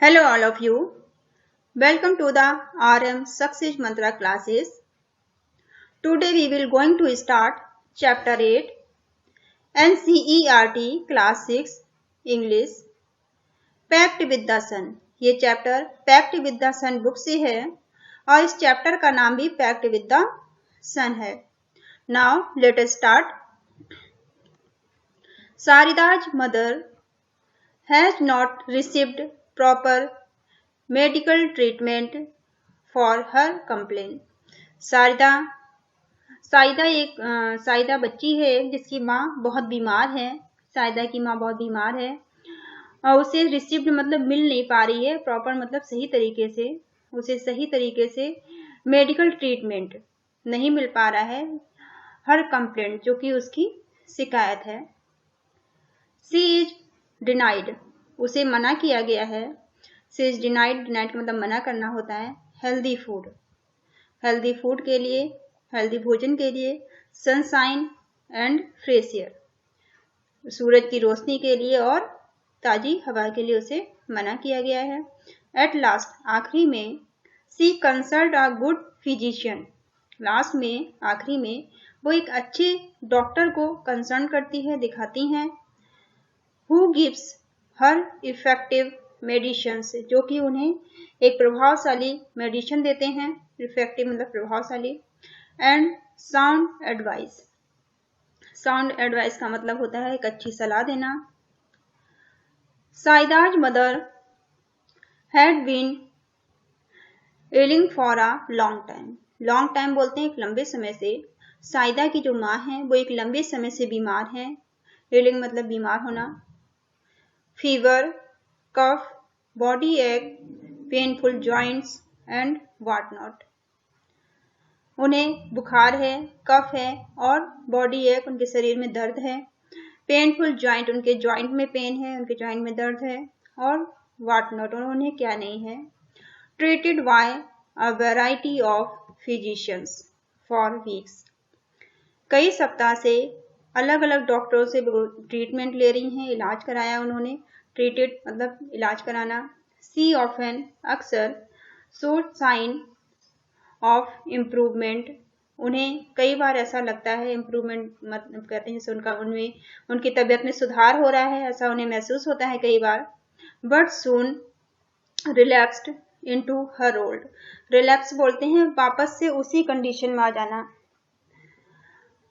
Hello all of you. Welcome to the RM Success Mantra classes. Today we will going to start chapter 8 NCERT class 6 English Packed with the Sun. ये chapter Packed with the Sun book से है और इस chapter का नाम भी Packed with the Sun है. Now let us start. Sarida's mother has not received proper medical treatment for her complain. Saida बच्ची है जिसकी माँ बहुत बीमार है. साइदा की माँ बहुत बीमार है और उसे रिसीव्ड मतलब मिल नहीं पा रही है. प्रॉपर मतलब सही तरीके से मेडिकल ट्रीटमेंट नहीं मिल पा रहा है हर कंप्लेंट जो कि उसकी शिकायत है. सी इज डिनाइड, उसे मना किया गया है. सी इज डिनाइड का मतलब मना करना होता है. हेल्दी फूड के लिए, हेल्दी भोजन के लिए. सनशाइन एंड फ्रेश एयर, सूरज की रोशनी के लिए और ताजी हवा के लिए उसे मना किया गया है. एट लास्ट, आखिरी में. She consult a good physician, last में आखिरी में वो एक अच्छे डॉक्टर को कंसल्ट करती है, दिखाती हैं. Who gives her effective medicine, जो कि उन्हें एक प्रभावशाली मेडिसिन देते हैं. इफेक्टिव मतलब प्रभावशाली. एंड साउंड एडवाइस का मतलब होता है एक अच्छी सलाह देना. Saida's mother had been ailing for a long time बोलते हैं एक लंबे समय से. साइदा की जो माँ है वो एक लंबे समय से बीमार है. इलिंग मतलब बीमार होना. फीवर, कफ, बॉडी एक, painful joints and what not. उन्हें बुखार है, कफ है और बॉडी एक, उनके शरीर में दर्द है. पेनफुल जॉइंट, उनके जॉइंट में पेन है, उनके जॉइंट में दर्द है. और व्हाट नॉट, और उन्हें क्या नहीं है. Treated by a variety of physicians for weeks, कई सप्ताह से अलग अलग डॉक्टरों से ट्रीटमेंट ले रही हैं, इलाज कराया उन्होंने. ट्रीटेड मतलब इलाज कराना. सी ऑफन, अक्सर. शोड साइन ऑफ इम्प्रूवमेंट, उन्हें कई बार ऐसा लगता है इम्प्रूवमेंट मतलब कहते हैं जैसे उनकी तबीयत में सुधार हो रहा है, ऐसा उन्हें महसूस होता है कई बार. But soon relaxed into her old, relax बोलते हैं वापस से उसी कंडीशन में आ जाना.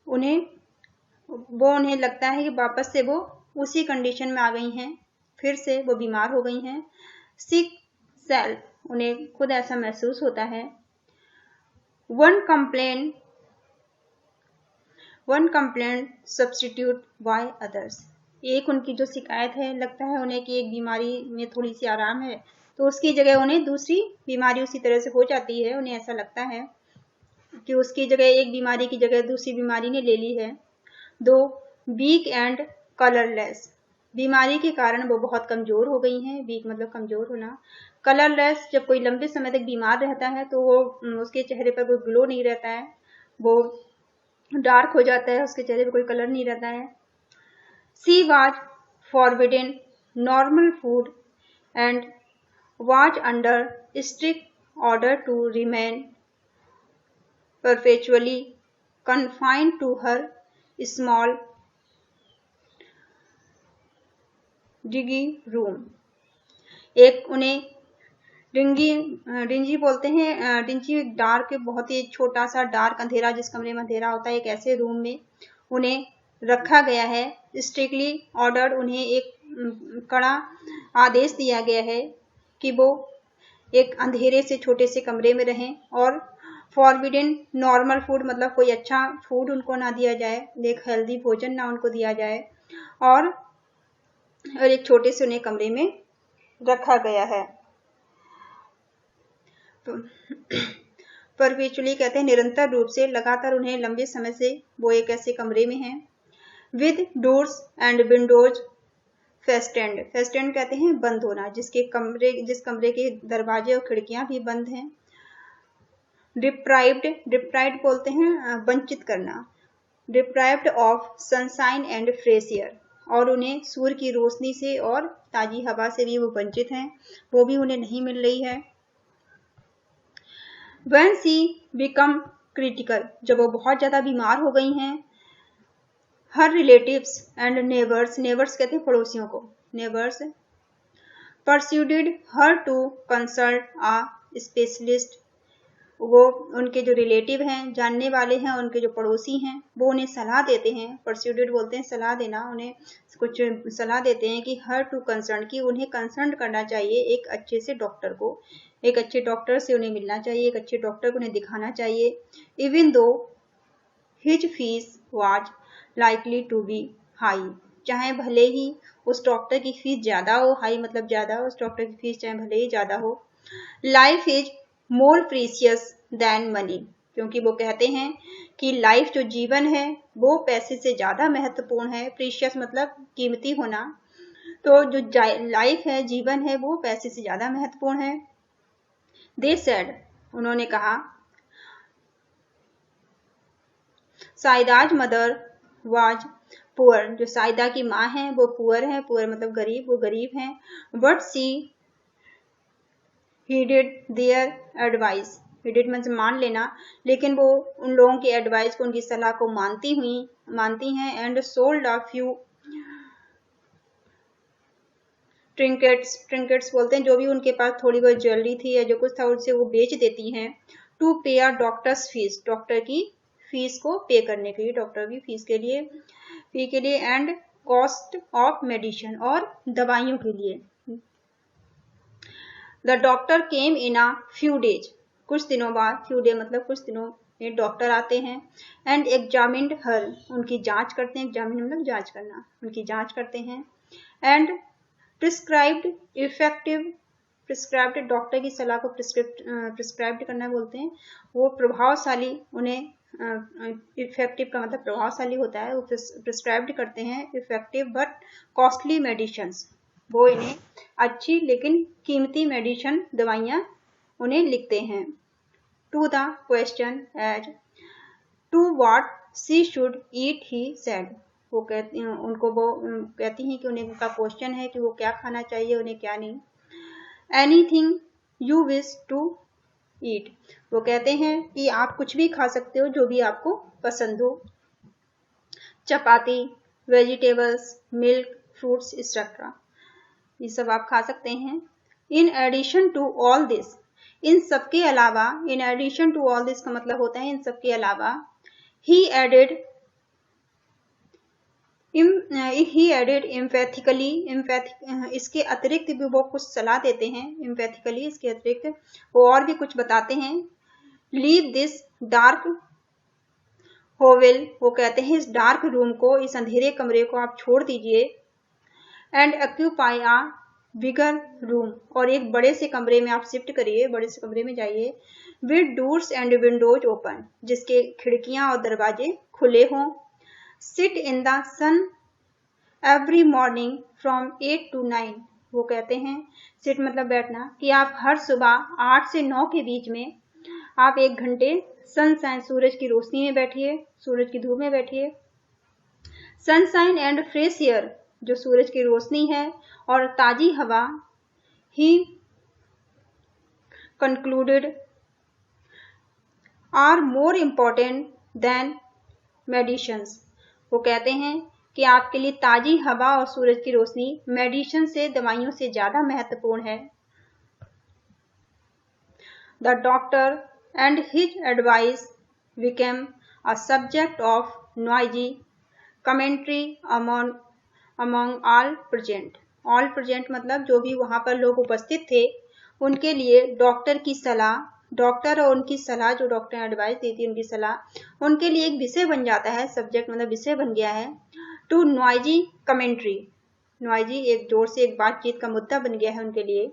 उन्हें लगता है कि वापस से वो उसी कंडीशन में आ गई हैं, फिर से वो बीमार हो गई हैं. सिक सेल्फ, उन्हें खुद ऐसा महसूस होता है. One complaint substitute by others, एक उनकी जो शिकायत है लगता है उन्हें कि एक बीमारी में थोड़ी सी आराम है तो उसकी जगह उन्हें दूसरी बीमारी उसी तरह से हो जाती है. उन्हें ऐसा लगता है कि उसकी जगह एक बीमारी की जगह दूसरी बीमारी ने ले ली है. दो वीक एंड कलरलेस, बीमारी के कारण वो बहुत कमजोर हो गई हैं. वीक मतलब कमजोर होना. कलरलेस, जब कोई लंबे समय तक बीमार रहता है तो वो उसके चेहरे पर कोई ग्लो नहीं रहता है, वो डार्क हो जाता है, उसके चेहरे पर कोई कलर नहीं रहता है. She was forbidden normal food and was under strict order to remain perpetually confined to her small dingy room. एक उन्हें डिंजी बोलते हैं. डिंजी डार्क, बहुत ही छोटा सा डार्क अंधेरा, जिस कमरे में अंधेरा होता है, एक ऐसे रूम में उन्हें रखा गया है. स्ट्रिक्टली ऑर्डर्ड, उन्हें एक कड़ा आदेश दिया गया है कि वो एक अंधेरे से छोटे से कमरे में रहें. और फॉरबिडन नॉर्मल फूड मतलब कोई अच्छा फूड उनको ना दिया जाए, एक हेल्दी भोजन ना उनको दिया जाए, और एक छोटे से उन्हें कमरे में रखा गया है. परपेचुअली कहते हैं निरंतर रूप से, लगातार उन्हें लंबे समय से वो एक ऐसे कमरे में हैं. विद डोर्स एंड विंडोज फेस्टेंड कहते हैं बंद होना, जिस कमरे के दरवाजे और खिड़कियां भी बंद हैं. डिप्राइव्ड बोलते हैं वंचित करना. Deprived of sunshine and fresh air, और उन्हें सूर्य की रोशनी से और ताज़ी हवा से भी वो वंचित हैं, वो भी उन्हें नहीं मिल रही है। When she become critical, जब वो बहुत ज़्यादा बीमार हो गई हैं, her relatives and neighbors, neighbors कहते हैं पड़ोसियों को, neighbors persuaded her to consult a specialist, वो उनके जो रिलेटिव हैं, जानने वाले हैं, उनके जो पड़ोसी हैं, वो उन्हें सलाह देते हैं। परस्यूडेड बोलते हैं सलाह देना, उन्हें कुछ सलाह देते हैं कि हर टू कंसर्न, कि उन्हें कंसर्न करना चाहिए एक अच्छे से डॉक्टर को, एक अच्छे डॉक्टर से उन्हें मिलना चाहिए, एक अच्छे डॉक्टर को उन्हें दिखाना चाहिए। Even though his fees was likely to be high, चाहे भले ही उस डॉक्टर की फीस ज़्यादा हो, हाई मतलब ज़्यादा हो, उस डॉक्टर की फीस चाहे भले ही ज़्यादा हो। Life is more precious than money, क्योंकि वो कहते हैं कि लाइफ जो जीवन है वो पैसे से ज़्यादा महत्वपूर्ण है। प्रीशियस मतलब कीमती होना, तो जो लाइफ है, जीवन है, वो पैसे से ज़्यादा महत्वपूर्ण है। दे सेड, उन्होंने कहा, साइदाज मदर वाज पुअर, जो साइदा की माँ है वो पुअर है, पुअर मतलब गरीब, वो गरीब हैं। But she heeded their advice, heeded मतलब मान लेना, लेकिन वो उन लोगों की एडवाइस को, उनकी सलाह को मानती हैं। एंड सोल्ड अ फ्यू ट्रिंकेट्स बोलते हैं जो भी उनके पास थोड़ी बहुत ज्वेलरी थी या जो कुछ था उससे वो बेच देती हैं। टू पे अ डॉक्टर्स फीस, डॉक्टर की फीस को पे करने के लिए, डॉक्टर की फीस के लिए, फी के लिए। एंड कॉस्ट ऑफ मेडिसिन, और दवाइयों के लिए। The doctor came in a few days, कुछ दिनों बाद, फ्यू डे मतलब कुछ दिनों में डॉक्टर आते हैं। एंड एग्जामिन्ड हर, उनकी जांच करते हैं, एग्जामिन मतलब जांच करना, उनकी जांच करते हैं। And prescribed effective, prescribed doctor की सलाह को प्रिस्क्राइब्ड करना बोलते हैं, वो प्रभावशाली, उन्हें इफेक्टिव का मतलब प्रभावशाली होता है, वो प्रिस्क्राइब्ड करते हैं इफेक्टिव बट कॉस्टली मेडिसिन्स, वो इन्हें अच्छी लेकिन कीमती मेडिसिन, दवाइयाँ उन्हें लिखते हैं। To the question as to what she should eat he said, वो कहती हैं, उनको वो कहती हैं कि उन्हें उनका क्वेश्चन है कि वो क्या खाना चाहिए, उन्हें क्या नहीं। Anything you wish to eat, वो कहते हैं कि आप कुछ भी खा सकते हो जो भी आपको पसंद हो। Chapati, vegetables, milk, fruits etcetera, ये सब आप खा सकते हैं। In addition to all this, इन सब के अलावा, in addition to all this का मतलब होता है इन सब के अलावा। ही एडेड एम्पैथिकली, इसके अतिरिक्त भी वो कुछ सलाह देते हैं, एम्पैथिकली इसके अतिरिक्त वो और भी कुछ बताते हैं। लीव दिस डार्क होवेल, वो कहते हैं इस डार्क रूम को, इस अंधेरे कमरे को आप छोड़ दीजिए। And occupy a bigger room, और एक बड़े से कमरे में आप शिफ्ट करिए, बड़े से कमरे में जाइए। With doors and windows open, जिसके खिड़कियां और दरवाजे खुले हों। Sit in the sun every morning from 8 to 9, वो कहते हैं सिट मतलब बैठना, कि आप हर सुबह 8 से 9 के बीच में आप 1 घंटे सनशाइन, सूरज की रोशनी में बैठिए, सूरज की धूप में बैठिए। सनशाइन एंड फ्रेश एयर, जो सूरज की रोशनी है और ताजी हवा। He concluded are more important than medicines, वो कहते हैं कि आपके लिए ताजी हवा और सूरज की रोशनी मेडिसिन से, दवाइयों से ज्यादा महत्वपूर्ण है। The doctor and his advice became a subject of noisy commentary among all present, all present मतलब जो भी वहां पर लोग उपस्थित थे, उनके लिए डॉक्टर की सलाह, डॉक्टर और उनकी सलाह, जो डॉक्टर ने एडवाइस दी थी उनकी सलाह उनके लिए एक विषय बन जाता है, सब्जेक्ट मतलब विषय बन गया है। टू नॉइजी कमेंट्री, नॉइजी एक जोर से एक बातचीत का मुद्दा बन गया है उनके लिए।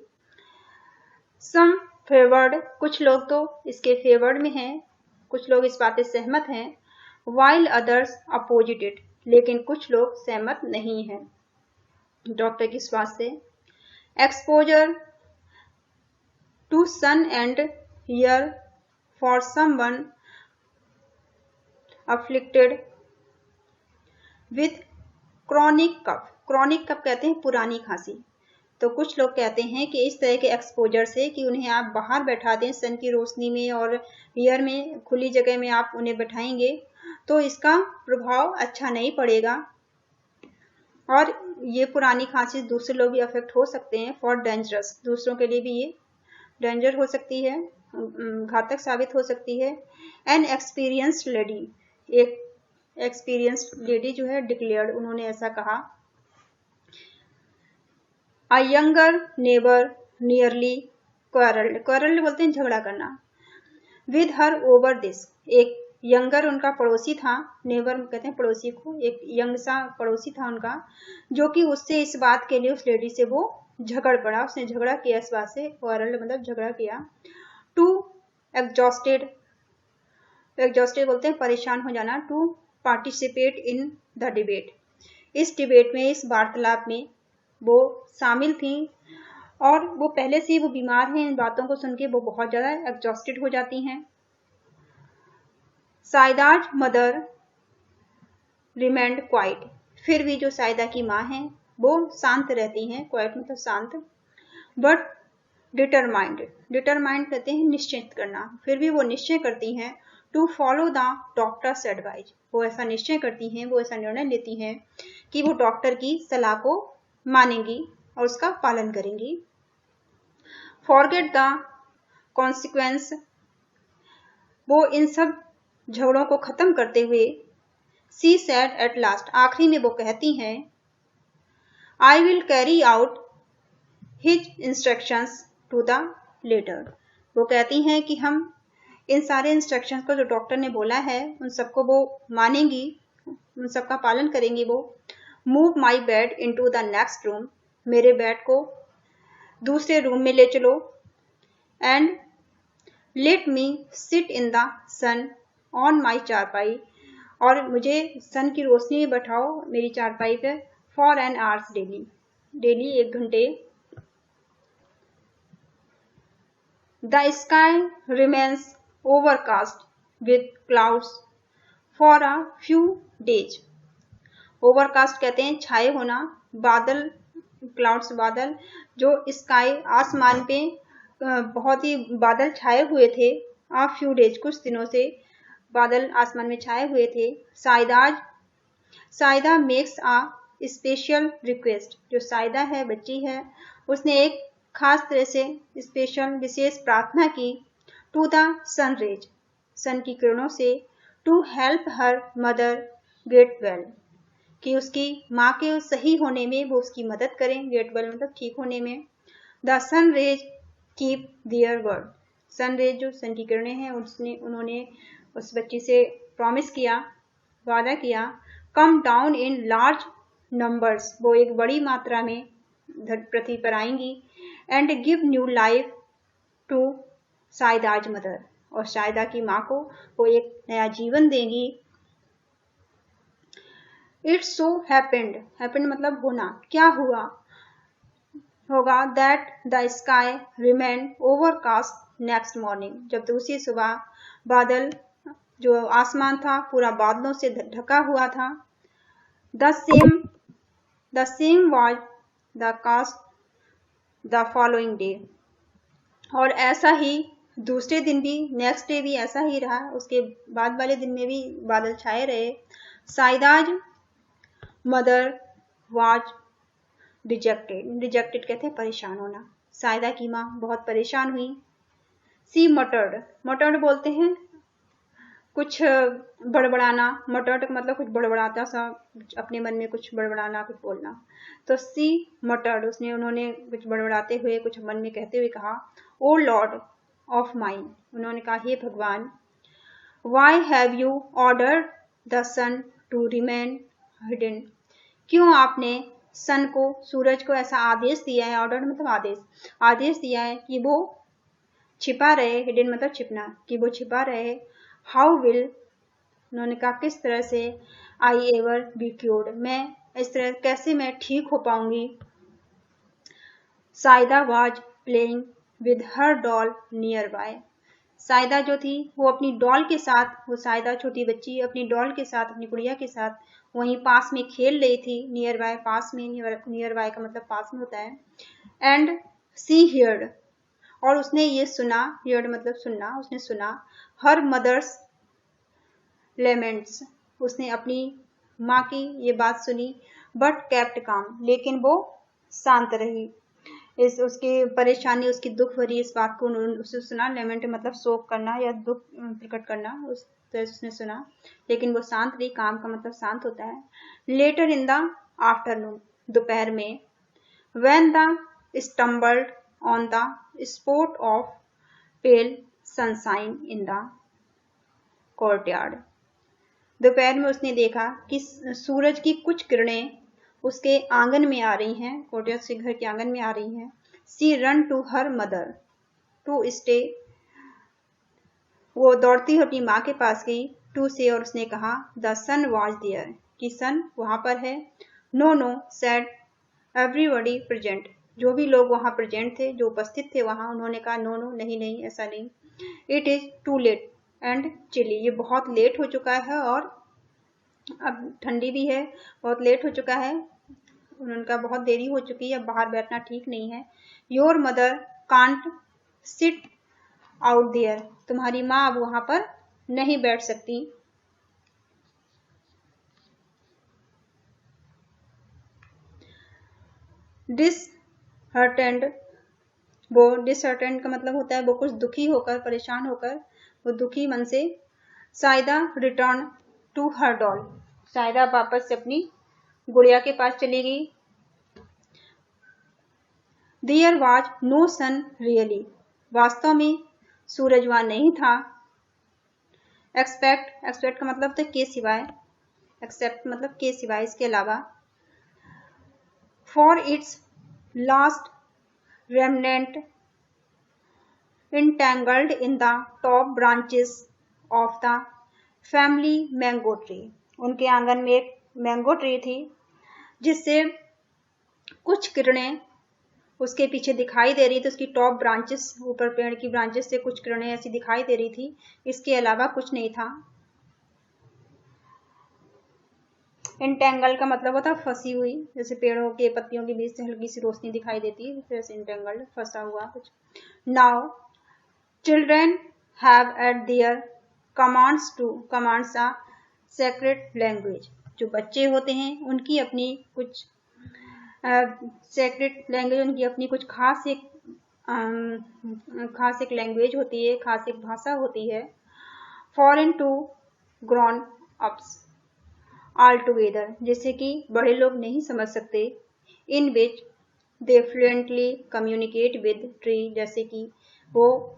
सम फेवर्ड, कुछ लोग तो इसके फेवर्ड में हैं, कुछ लोग इस बात से सहमत हैं। वाइल अदर्स अपोजिट इट, लेकिन कुछ लोग सहमत नहीं हैं डॉक्टर की इस बात से। Exposure to sun and air for someone afflicted with chronic cough, chronic cough कहते हैं पुरानी खांसी, तो कुछ लोग कहते हैं कि इस तरह के एक्सपोजर से कि उन्हें आप बाहर बैठा दें सन की रोशनी में और एयर में, खुली जगह में आप उन्हें बैठाएंगे तो इसका प्रभाव अच्छा नहीं पड़ेगा और ये पुरानी खांसी दूसरे लोग भी अफेक्ट हो सकते हैं। फॉर डेंजरस, दूसरों के लिए भी ये डेंजर हो सकती है, घातक साबित हो सकती है। एन एक्सपीरियंस्ड लेडी, एक एक्सपीरियंस्ड लेडी जो है डिक्लेयर्ड, उन्होंने ऐसा कहा। A younger neighbour nearly quarrelled बोलते हैं झगड़ा करना, विद हर ओवर दिस, एक यंगर उनका पड़ोसी था, नेबर कहते हैं पड़ोसी को, एक यंग सा पड़ोसी था उनका, जो कि उससे इस बात के लिए उस लेडी से वो झगड़ पड़ा, उसने झगड़ा किया इस बात से, क्वारल्ड मतलब झगड़ा किया। टू एग्जॉस्टेड, एग्जॉस्टेड बोलते हैं परेशान हो जाना। To participate in the debate, इस डिबेट में, इस वार्तालाप में वो शामिल थी और वो पहले से ही वो बीमार हैं, इन बातों को सुन के वो बहुत ज्यादा एग्जॉस्टेड हो जाती हैं। साइदाज मदर रिमेंड क्वाइट, फिर भी जो साइदा की माँ है वो शांत रहती हैं, क्वाइट मतलब शांत, बट डिटरमाइंड, डिटरमाइंड कहते हैं निश्चित करना, फिर भी वो निश्चय करती हैं to follow the doctor's advice, वो ऐसा निश्चय करती हैं, वो ऐसा निर्णय लेती हैं कि वो डॉक्टर की सलाह को मानेंगी और उसका पालन करेंगी। फॉरगेट द कॉन्सिक्वेंस, वो इन सब झगड़ों को खत्म करते हुए सी सेड एट लास्ट, आखिरी में वो कहती हैं I will carry out his instructions to the letter, वो कहती हैं कि हम इन सारे इंस्ट्रक्शंस को जो डॉक्टर ने बोला है उन सबको वो मानेंगी, उन सबका पालन करेंगी। वो move my bed into the next room, मेरे बेड को दूसरे रूम में ले चलो, and let me sit in the sun on my charpai, और मुझे सन की रोशनी में बैठाओ मेरी चारपाई पे, for an hours daily, daily 1 घंटे। The sky remains overcast with clouds for a few days, overcast कहते हैं छाए होना, बादल, क्लाउड्स बादल, जो स्काई आसमान पे बहुत ही बादल छाए हुए थे, आ फ्यू डेज कुछ दिनों से बादल आसमान में छाए हुए थे। साइदाज, साइदा मेक्स आ स्पेशल रिक्वेस्ट, जो साइदा है बच्ची है, उसने एक खास तरह से स्पेशल विशेष प्रार्थना की to the sun rays, sun की किरणों से, to help her mother get well, कि उसकी माँ के सही होने में वो उसकी मदद करें, गेट वेल मतलब ठीक होने में। The sun rays keep their word, sun rays जो सन की किरणें हैं उन्होंने उस बच्ची से प्रॉमिस किया, वादा किया, come down in large numbers, वो एक बड़ी मात्रा में पृथ्वी पर आएंगी, and give new life to Saida's mother, और साइदा की माँ को वो एक नया जीवन देंगी। इट सो हैपेंड, हैपेंड मतलब होना, क्या हुआ होगा, that the sky remain overcast next morning, जब दूसरी सुबह बादल, जो आसमान था पूरा बादलों से ढका हुआ था। The same was the cast the following day, और ऐसा ही दूसरे दिन भी, नेक्स्ट डे भी ऐसा ही रहा, उसके बाद वाले दिन में भी बादल छाए रहे। साइदाज मदर वाज डिजेक्टेड, डिजेक्टेड कहते हैं परेशान होना, साइदा की माँ बहुत परेशान हुई। सी मटर्ड, मटर्ड बोलते हैं कुछ बड़बड़ाना, मटर्ड मतलब कुछ बड़बड़ाता सा, अपने मन में कुछ बड़बड़ाना, कुछ बोलना, तो सी मटर्ड, उन्होंने कुछ बड़बड़ाते हुए, कुछ मन में कहते हुए कहा, ओ लॉर्ड ऑफ माइन, उन्होंने कहा हे भगवान, why have you ordered the sun to remain hidden, क्यों आपने सन को, सूरज को ऐसा आदेश दिया है, ऑर्डर मतलब आदेश, आदेश दिया है कि वो छिपा रहे, हिडन मतलब छिपना, कि वो छिपा रहे। हाउ विल, उन्होंने कहा किस तरह से, आई एवर बी क्योर्ड, मैं इस तरह कैसे मैं ठीक हो पाऊंगी। Saida was playing with her doll nearby, Saida जो थी वो अपनी डॉल के साथ, वो साइदा छोटी बच्ची अपनी डॉल के साथ, अपनी गुड़िया के साथ वहीं पास में खेल रही थी। नियर बाय पास में, नियर बाय का मतलब पास में होता है, एंड सी हियर्ड, और उसने ये सुना, हियर्ड मतलब सुनना, उसने सुना, हर मदर्स लेमेंट्स, उसने अपनी माँ की ये बात सुनी, बट केप्ट काम, लेकिन वो शांत रही। इस उसकी परेशानी, उसकी दुख भरी इस बात को उसने सुना, लेमेंट मतलब शोक करना या दुख प्रकट करना, उस तरह उसने सुना, लेकिन वो शांत रही। काम का मतलब शांत होता है। लेटर इन द आफ्टरनून, दोपहर में, when the stumbled on the spot of pale sunshine in the courtyard, दोपहर में उसने देखा कि सूरज की कुछ किरणें उसके आंगन में आ रही हैं, कोर्टयार्ड से घर के आंगन में आ रही हैं। She run to her mother to stay, वो दौड़ती हुई अपनी माँ के पास गई, टू से, और उसने कहा, द सन वॉज देयर, कि सन वहां पर है। No no said everybody present, जो भी लोग वहां प्रेजेंट थे, जो उपस्थित थे वहां, उन्होंने कहा, नो नो, नहीं नहीं, ऐसा नहीं। It is too late and chilly, ये बहुत लेट हो चुका है और अब ठंडी भी है, बहुत लेट हो चुका है, उनका बहुत देरी हो चुकी है, अब बाहर बैठना ठीक नहीं है। Your mother can't sit out there, तुम्हारी माँ अब वहां पर नहीं बैठ सकती। डिसहर्टेंड, वो डिसहर्टेंड का मतलब होता है वो कुछ दुखी होकर, परेशान होकर, वो दुखी मन से। Saida return to her doll, Saida वापस से अपनी गुड़िया के पास चली गई। There was no sun really, वास्तव में सूरज वहां नहीं था। एक्सपेक्ट, एक्सपेक्ट का मतलब था के सिवाय, एक्सेप्ट मतलब के सिवाय, इसके अलावा। For its last remnant entangled in the top branches of the family mango tree, उनके आंगन में एक मैंगो ट्री थी जिससे कुछ किरणें उसके पीछे दिखाई दे रही थी, उसकी टॉप ब्रांचेस, ऊपर पेड़ की ब्रांचेस से कुछ किरणें ऐसी दिखाई दे रही थी, इसके अलावा कुछ नहीं था। इंटेंगल का मतलब होता है फंसी हुई, जैसे पेड़ों के पत्तियों के बीच से हल्की सी रोशनी दिखाई देती है, जैसे इंटेंगल्ड, फंसा हुआ कुछ। Now children have at their commands a sacred language, जो बच्चे होते हैं उनकी अपनी कुछ सेक्रेट लैंग्वेज, उनकी अपनी कुछ खास एक लैंग्वेज होती है, खास एक भाषा होती है। Foreign to grown ups all together, जैसे कि बड़े लोग नहीं समझ सकते। In which they fluently communicate with tree, जैसे कि वो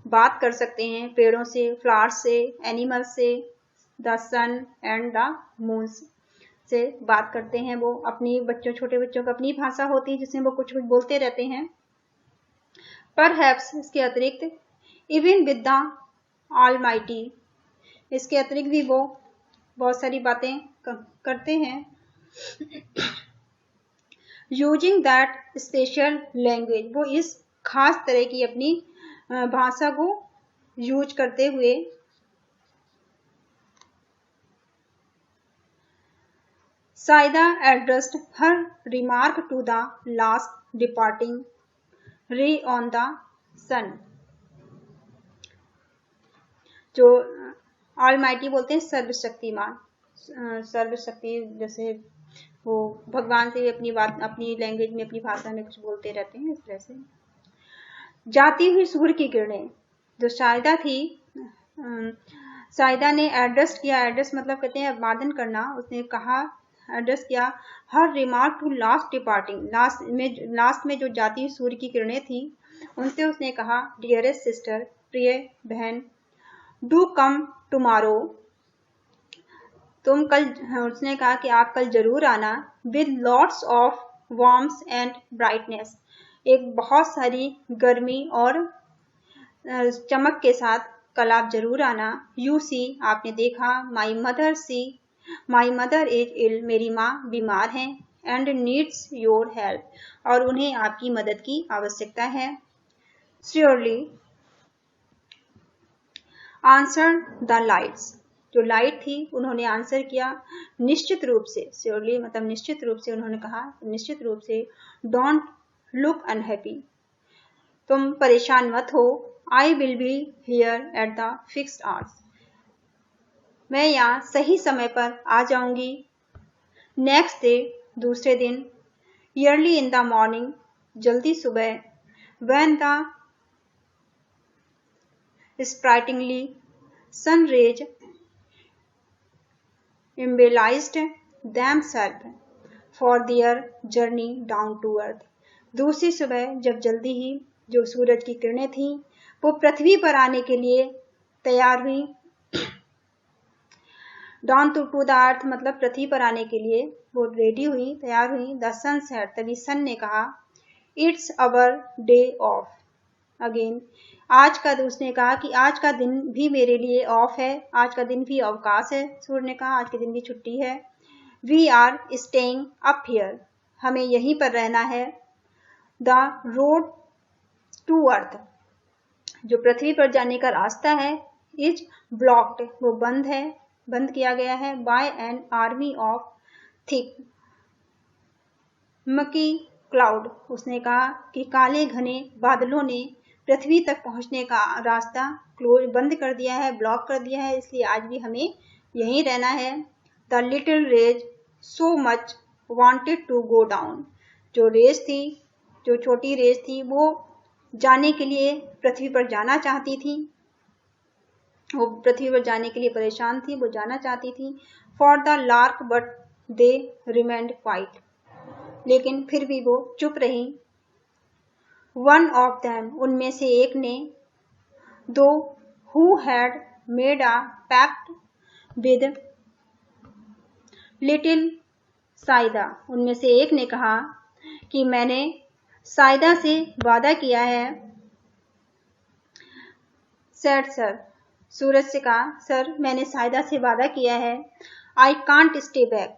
बात कर सकते हैं पेड़ों से, फ्लावर्स से, एनिमल्स से, the sun and the moons से बात करते हैं। वो अपनी बच्चों, छोटे बच्चों की अपनी भाषा होती है जिसमें वो कुछ कुछ बोलते रहते हैं। परहैप्स, इसके अतिरिक्त, इवन विद द ऑलमाइटी, इसके अतिरिक्त भी वो बहुत सारी बातें करते हैं। यूजिंग दैट स्पेशल लैंग्वेज, वो इस खास तरह की अपनी भाषा को यूज करते हुए। Saida addressed her remark to the last departing ray on the sun, जो ऑलमाइटी बोलते हैं सर्वशक्तिमान, सर्वशक्ति, जैसे वो भगवान से भी अपनी बात, अपनी लैंग्वेज में, अपनी भाषा में कुछ बोलते रहते हैं, इस तरह से। जाती हुई सूर्य की किरणें, जो साइदा थी, साइदा ने एड्रेस किया, एड्रेस मतलब कहते हैं अभिवादन करना, उसने कहा, एड्रेस किया, her remark to last departing, last में जो जाती हुई सूर्य की किरणें थी, उनसे उसने कहा, डियरेस्ट सिस्टर, प्रिय बहन, डू कम टुमारो, तुम कल, उसने कहा कि आप कल जरूर आना, with lots of warms and brightness, एक बहुत सारी गर्मी और चमक के साथ कल आप जरूर आना। यू सी, आपने देखा, my mother see, my mother is ill, मेरी माँ बीमार है, एंड नीड्स योर हेल्प, और उन्हें आपकी मदद की आवश्यकता है। श्योरली आंसर द लाइट्स, जो लाइट थी उन्होंने आंसर किया, निश्चित रूप से, श्योरली मतलब निश्चित रूप से, उन्होंने कहा निश्चित रूप से। Don't look unhappy. तुम परेशान मत हो। I will be here at the fixed hours. मैं यहाँ सही समय पर आ जाऊंगी। नेक्स्ट डे, दूसरे दिन, अर्ली इन द मॉर्निंग, जल्दी सुबह, when the sprightly sun rays embellished themselves for their journey down to earth। दूसरी सुबह जब जल्दी ही जो सूरज की किरणें थीं वो पृथ्वी पर आने के लिए तैयार हुई। डाउन टू द अर्थ मतलब पृथ्वी पर आने के लिए वो रेडी हुई, तैयार हुई। द सन सेड, तभी सन ने कहा, it's our day of again. आज का, उसने कहा कि आज का दिन भी मेरे लिए ऑफ है, आज का दिन भी अवकाश है। सूर्य ने कहा आज के दिन भी छुट्टी है। We are staying up here, हमें यहीं पर रहना है। द रोड टू अर्थ, जो पृथ्वी पर जाने का रास्ता है, इज ब्लॉक्ड, वो बंद है, बंद किया गया है। By an army of thick murky cloud, उसने कहा कि काले घने बादलों ने पृथ्वी तक पहुंचने का रास्ता बंद कर दिया है, ब्लॉक कर दिया है, इसलिए आज भी हमें यहीं रहना है। The little rays so much wanted to go down, जो रेस थी, जो छोटी रेस थी, वो जाने के लिए पृथ्वी पर जाना चाहती थी, वो पृथ्वी पर जाने के लिए परेशान थी, वो जाना चाहती थी। For the lark but they remained quite, लेकिन फिर भी वो चुप रही। वन ऑफ देम, उनमें से एक ने, दो who had made a pact with little Saida, उनमें से एक ने कहा कि मैंने साइदा से वादा किया है। सेड सर, सूरज से कहा, सर मैंने साइदा से वादा किया है। आई कांट स्टे बैक,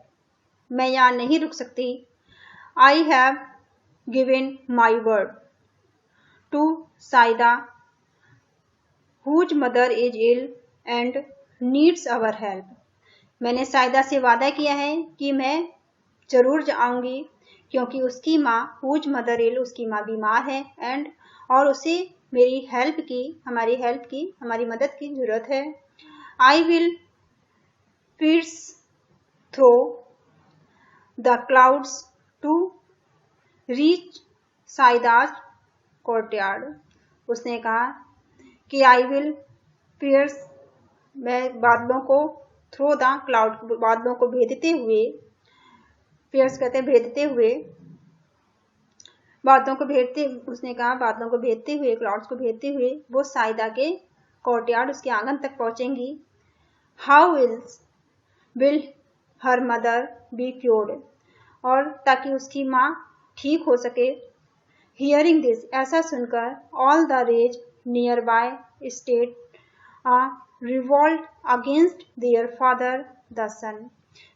मैं यहाँ नहीं रुक सकती। I have given my word to Saida whose mother is ill and needs our help, मैंने साइदा से वादा किया है कि मैं जरूर जाऊंगी क्योंकि उसकी माँ हुज मदर इल, उसकी माँ बीमार है, एंड और उसे मेरी हेल्प की, हमारी मदद की जरूरत है। I will pierce through the clouds to reach Saida's courtyard, उसने कहा कि आई विल pierce, मैं बादलों को, थ्रो द क्लाउड, बादलों को भेदते हुए, pierce कहते हैं भेदते हुए, बादलों को भेदते, उसने कहा बादलों को भेदते हुए, क्लाउड्स को भेदते हुए वो साइदा के कोर्टयार्ड, उसके आंगन तक पहुंचेंगी। How will her mother be cured, और ताकि उसकी माँ ठीक हो सके। हियरिंग दिस, ऐसा सुनकर, all the rays nearby state revolt against their father the sun,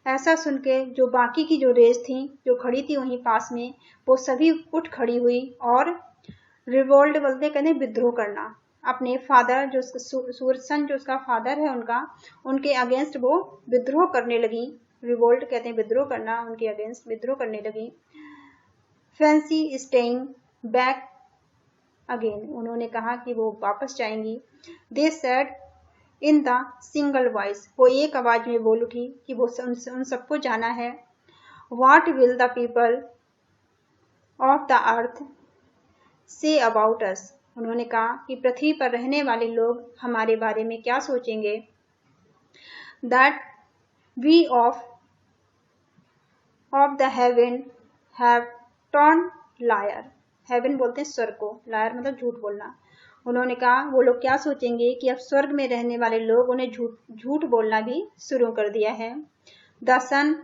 ऐसा सुन के जो बाकी की जो रेस थी, जो खड़ी थी वहीं पास में, वो सभी उठ खड़ी हुई और रिवोल्ट बोलते कहते विद्रोह करना, अपने फादर जो सूरज सन जो उसका फादर है उनका, उनके अगेंस्ट वो विद्रोह करने लगी। रिवोल्ट कहते हैं विद्रोह करना, उनके अगेंस्ट विद्रोह करने लगी। फैंसी स्टेइंग बैक अगेन, उन्होंने कहा कि वो वापस जाएंगी। They said in the single voice, वो एक आवाज में बोल उठी कि वो उन सबको जाना है। What will the people of the earth say about us, उन्होंने कहा कि पृथ्वी पर रहने वाले लोग हमारे बारे में क्या सोचेंगे। That we of the heaven have turn liar, heaven बोलते हैं स्वर्ग को, लायर मतलब झूठ बोलना। उन्होंने कहा वो लोग क्या सोचेंगे कि अब स्वर्ग में रहने वाले लोग उन्हें झूठ बोलना भी शुरू कर दिया है। द सन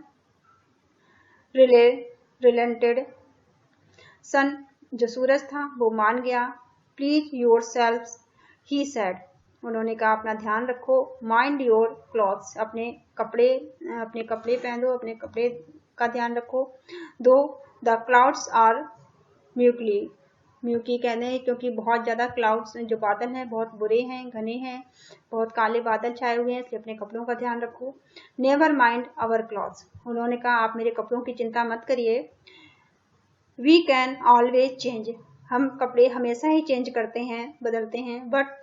रिलेंटेड, सन जो सूरज था वो मान गया। Please your self he said, उन्होंने कहा अपना ध्यान रखो। माइंड योर क्लॉथ्स, अपने कपड़े पहन लो, अपने कपड़े का ध्यान रखो। दो द क्लाउड्स आर म्यूकी कहते हैं क्योंकि बहुत ज्यादा क्लाउड्स जो बादल हैं बहुत बुरे हैं, घने हैं, बहुत काले बादल छाए हुए हैं, इसलिए अपने कपड़ों का ध्यान रखो। नेवर माइंड आवर क्लॉथ्स, उन्होंने कहा आप मेरे कपड़ों की चिंता मत करिए। वी कैन ऑलवेज चेंज, हम कपड़े हमेशा ही चेंज करते हैं, बदलते हैं, बट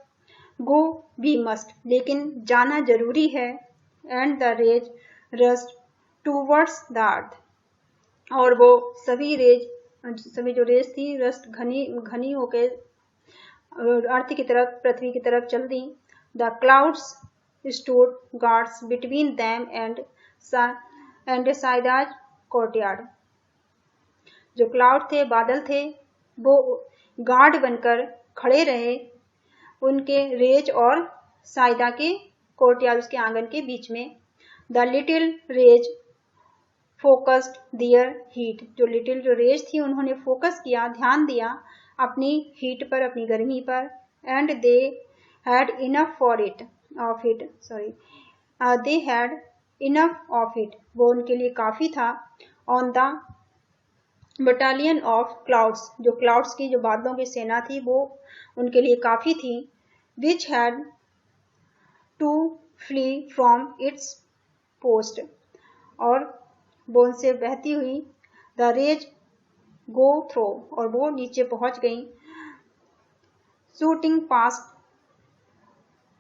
गो वी मस्ट, लेकिन जाना जरूरी है, and the rays rushed towards the earth, और वो सभी जो रेज थी रस्ट घनी घनी होकर अर्थ की तरफ, पृथ्वी की तरफ चल दी। The clouds stood guards between them and Saida's courtyard, जो क्लाउड थे, बादल थे, वो गार्ड बनकर खड़े रहे उनके रेज और साइदा के कोर्टयार्ड, उसके आंगन के बीच में। The little rays focused their heat, जो रेज थी उन्होंने फोकस किया, ध्यान दिया अपनी हीट पर, अपनी गर्मी पर। And they had enough of it, वो उनके लिए काफी था। On the battalion of clouds, जो क्लाउड्स की, जो बादलों की सेना थी, वो उनके लिए काफी थी। Which had to flee from its post, और वो उनसे बहती हुई द रेज गो थ्रो, और वो नीचे पहुंच गई। शूटिंग पास्ट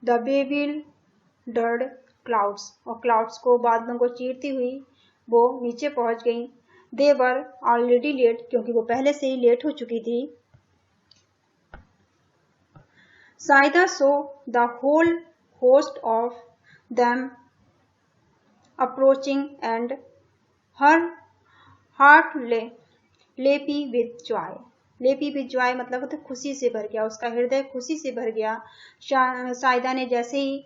द बेविल्डर्ड क्लाउड्स, और क्लाउड्स को, बादलों को चीरती हुई वो नीचे पहुंच गई। दे वर ऑलरेडी लेट, क्योंकि वो पहले से ही लेट हो चुकी थी। Saida saw the whole host of them approaching and her heart leapt with joy, leapt with joy मतलब होता खुशी से भर गया, उसका हृदय खुशी से भर गया। साइदा ने जैसे ही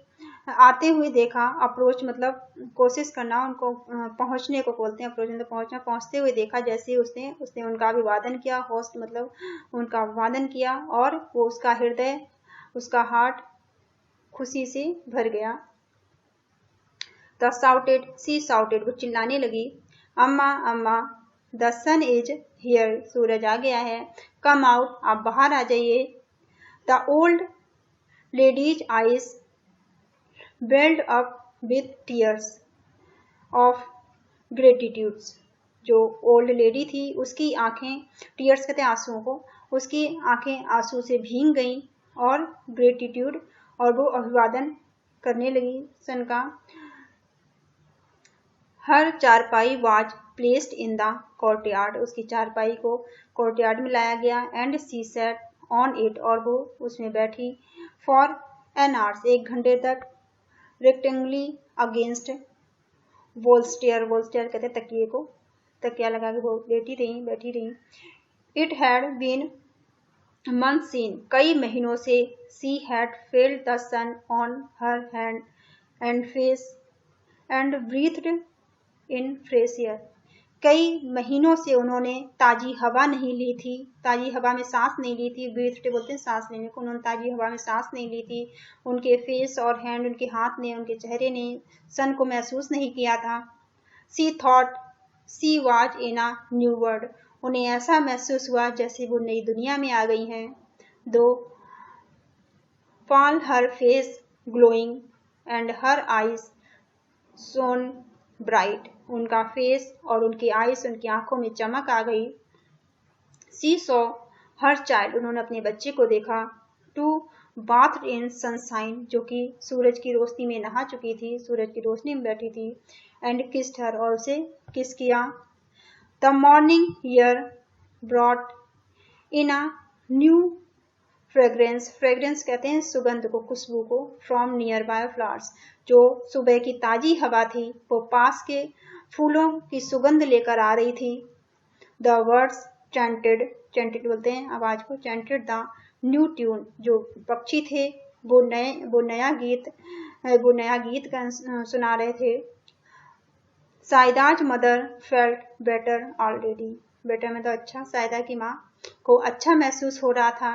आते हुए देखा, अप्रोच मतलब कोशिश करना, उनको पहुंचने को बोलते हैं, अप्रोच मतलब पहुंचना, पहुंचते हुए देखा, जैसे ही उसने उनका अभिवादन किया, होस्ट मतलब उनका अभिवादन किया, और वो उसका हृदय, उसका हार्ट खुशी से भर गया। शी साउटेड, वो चिल्लाने लगी, अम्मा अम्मा, द सन इज हियर, सूरज आ गया है, कम आउट, आप बाहर आ जाइए। The old lady's eyes welled up with tears of gratitudes, जो ओल्ड लेडी थी उसकी आंखें, टीयर्स कहते हैं आंसुओं को, उसकी आंखें आंसू से भीग गईं, और ग्रेटिट्यूड, और वो अभिवादन करने लगी सन का। हर चारपाई was placed in the courtyard, उसकी चारपाई को कोर्टयार्ड में लाया गया। And she sat on it, और वो उसमें बैठी। फॉर एन आवर्स, 1 घंटे तक। रेक्टेंगली अगेंस्ट वोल्स्टेयर, वोल्स्टेयर कहते हैं तकिए को, तकिया लगा के वो बैठी रही। It had been month since, कई महीनों से। She had felt the sun on her hand and face and breathed in fresh air, कई महीनों से उन्होंने ताजी हवा नहीं ली थी, ताजी हवा में सांस नहीं ली थी। ब्रीथ बोलते हैं सांस लेने को, उन्होंने ताजी हवा में सांस नहीं ली थी। उनके फेस और हैंड, उनके हाथ ने, उनके चेहरे ने सन को महसूस नहीं किया था। She thought she was in a new world, उन्हें ऐसा महसूस हुआ जैसे वो नई दुनिया में आ गई हैं। दो fall her face glowing and her eyes shone bright, उनका फेस और उनकी आईज, उनकी आंखों में चमक आ गई। सी सॉ हर चाइल्ड, उन्होंने अपने बच्चे को देखा। टू बाथ इन सनशाइन, जो कि सूरज की रोशनी में नहा चुकी थी, सूरज की रोशनी में बैठी थी। एंड किस्ड हर, और उसे किस किया। The morning air brought in a new fragrance, fragrance कहते हैं सुगंध को, खुशबू को। फ्रॉम नियर बाय फ्लावर्स, जो सुबह की ताजी हवा थी वो पास के फूलों की सुगंध लेकर आ रही थी। द वर्ड्स चैंटेड, चैंटेड बोलते हैं आवाज को, चैंटेड द न्यू ट्यून, जो पक्षी थे वो नया गीत सुना रहे थे। Saida's mother felt better already, better में तो अच्छा, साइदा की माँ को अच्छा महसूस हो रहा था।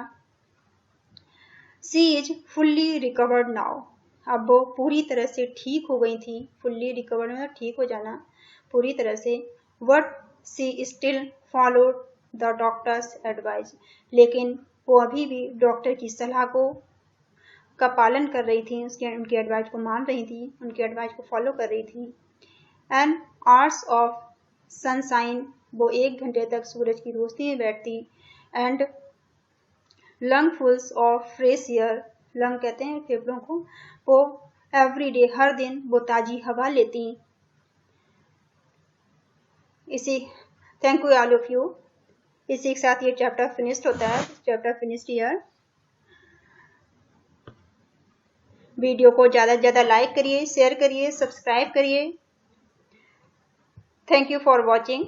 She is fully recovered now, अब वो पूरी तरह से ठीक हो गई थी। फुल्ली रिकवर्ड मतलब ठीक हो जाना, पूरी तरह से। But she still followed the doctor's advice, लेकिन वो अभी भी डॉक्टर की सलाह का पालन कर रही थी, उनकी एडवाइस को मान रही थी, उनकी एडवाइस को फॉलो कर रही थी। एंड आवर्स ऑफ सनशाइन वो 1 घंटे तक सूरज की रोशनी में बैठती and lungfuls of fresh air, lung कहते हैं फेफड़ों को, वो एवरी डे हर दिन वो ताजी हवा लेती। इसी thank you all of you. इसी के साथ ये चैप्टर फिनिश्ड होता है, चैप्टर फिनिश्ड हियर। वीडियो को ज़्यादा से ज़्यादा लाइक करिए, शेयर करिए, सब्सक्राइब करिए। Thank you for watching.